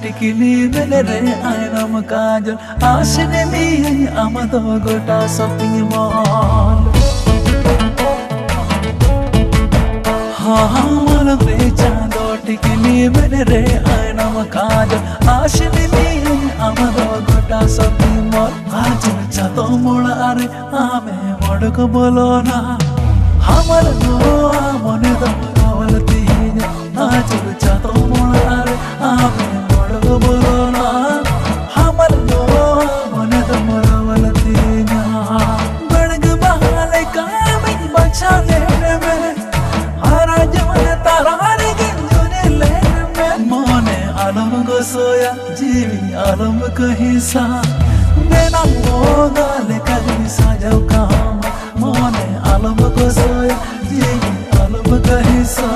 टिकिली मेले रे आयनम काजल आशने में आमदो गोटा शॉपिंग मॉल हाँ मन रे चांदो टिकिली मेले रे आयनम काजल आशने में आमदो गोटा शॉपिंग मॉल आज चातो मोड़ा रे आमे मोड़को बोलो ना हमर नो मने दम रावलती आज चातो मोड़ा रे आमे मोड़को बोलो ना हमर नो मने दम रावलती बड़ग बहाले कामी बचा ले में हरा जमन तारा रे गंजने ले में मोने आलम को सोया जीवी आलम को हिस्सा देना मोगा ले कभी साजो काम मोने आलम को सोया जीवी आलम का हिस्सा